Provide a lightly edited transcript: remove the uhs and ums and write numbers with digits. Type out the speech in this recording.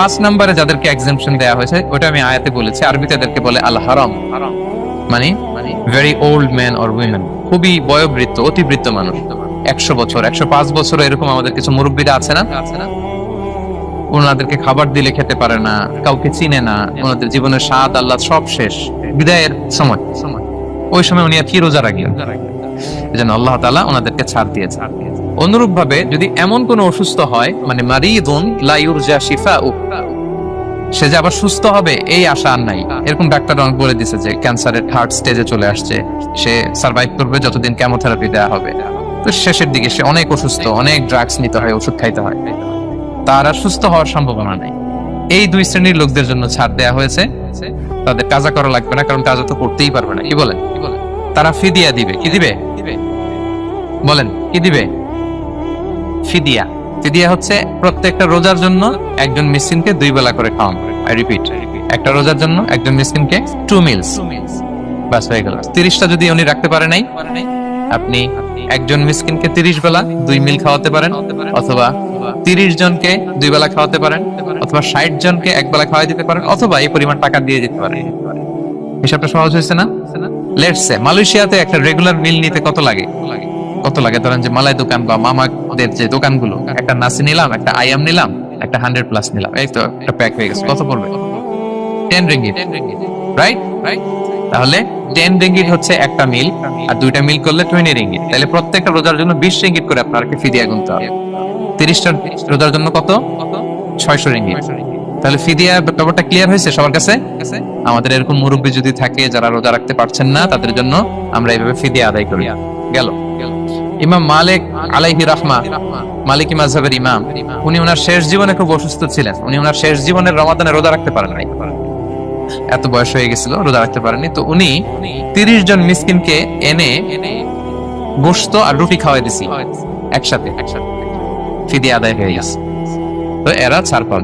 5 নম্বরে যাদেরকে এক্সাম্পশন দেয়া হয়েছে ওটা আমি আয়াতে বলেছি, আরবিতে এদেরকে বলে আল হারাম, মানে very old man or women, খুবই বয়োবৃদ্ধ, অতিবৃদ্ধ মানুষ, 100 বছর 105 বছর এরকম আমাদের কিছু মুরব্বীরা আছে না, ওনাদেরকে খাবার দিলে খেতে পারে না, কাউকে চিনে না, ওনাদের জীবনের স্বাদ আল্লাহ সব শেষ, বিদায়ের সময়, ওই সময় উনি আর কি রোজা রাখলেন, এজন্য আল্লাহ তাআলা ওনাদেরকে ছাড় দিয়েছে। অনুরূপ ভাবে যদি এমন কোন অসুস্থ হয়, মানে মারিদুন লা ইউরজা শিফাউ, সে যে আবার সুস্থ হবে এই আশা আর নাই, এরকম ডাক্তার অনেক বলে দিছে যে ক্যান্সারের 3rd স্টেজে চলে আসছে, সে সার্ভাইভ করবে যতদিন কেমোথেরাপি দেওয়া হবে, তো শেষের দিকে সে অনেক অসুস্থ, অনেক ড্রাগস নিতে হয়, ওষুধ খাইতে হয়, তার আর সুস্থ হওয়ার সম্ভাবনা নাই। এই 2 শ্রেণীর লোকদের জন্য ছাড় দেয়া হয়েছে, তাদের কাজা করা লাগবে না, কারণ কাজা তো করতেই পারবে না। কি বলেন? তারা ফিদিয়া দিবে। কি দিবে বলেন? কি দিবে? ফিদিয়া। ফিদিয়া হচ্ছে প্রত্যেকটা রোজার জন্য একজন মিসকিনকে 2 বেলা করে খাওয়ানো। আই রিপিট, একটা রোজার জন্য একজন মিসকিনকে 2 মিলস, বাস হয়ে গেল। 30টা যদি উনি রাখতে পারে নাই, আপনি একজন মিসকিনকে 30 বেলা 2 মিল খাওয়াতে পারেন, অথবা 30 জনকে 2 বেলা খাওয়াতে পারেন, অথবা 60 জনকে 1 বেলা খাওয়াই দিতে পারেন, অথবা এই পরিমাণ টাকা দিয়ে দিতে পারেন। হিসাবটা সহজ হয়েছে না? লেটস সে মালয়েশিয়াতে একটা রেগুলার মিল নিতে কত লাগে? ধরেন যে মালাই দোকান বা মামাদের যে দোকানগুলো, একটা নাসি নিলাম, একটা আইয়াম নিলাম, একটা 100 প্লাস নিলাম, এই তো একটা প্যাক হয়ে গেছে। কত পড়বে? 10 রিঙ্গিট, রাইট? তাহলে 10 রিঙ্গিট হচ্ছে একটা মিল, আর 2টা মিল করলে 20 রিঙ্গিট। তাহলে প্রত্যেকটা রোজার জন্য 20 রিঙ্গিট করে আপনাকে ফিদিয়া গুনতে হবে। 30টা রোজার জন্য কত? 600 রিঙ্গিট। তাহলে ফিদিয়া ব্যাপারটা ক্লিয়ার হয়েছে সবার কাছে? আমাদের এরকম মুরব্বী যদি থাকে যারা রোজা রাখতে পারছেন না, তাদের জন্য আমরা এইভাবে ফিদিয়া আদায় করি। গেল। ইমাম মালিক আলাইহি রাহমা, মালিকি মাযহাবের ইমাম, উনি ওনার শেষ জীবনে খুব অসুস্থ ছিলেন। উনি ওনার শেষ জীবনের রমাদানে রোজা রাখতে পারেন নাই, এত বয়স হয়ে গেছিল, রোজা রাখতে পারেননি। তো উনি 30 জন মিসকিনকে এনে গোশত আর রুটি খাওয়াই দিছি একসাথে, ফিদিয়া আদায় হয়ে গেছে। তো এরা ছাড় পান।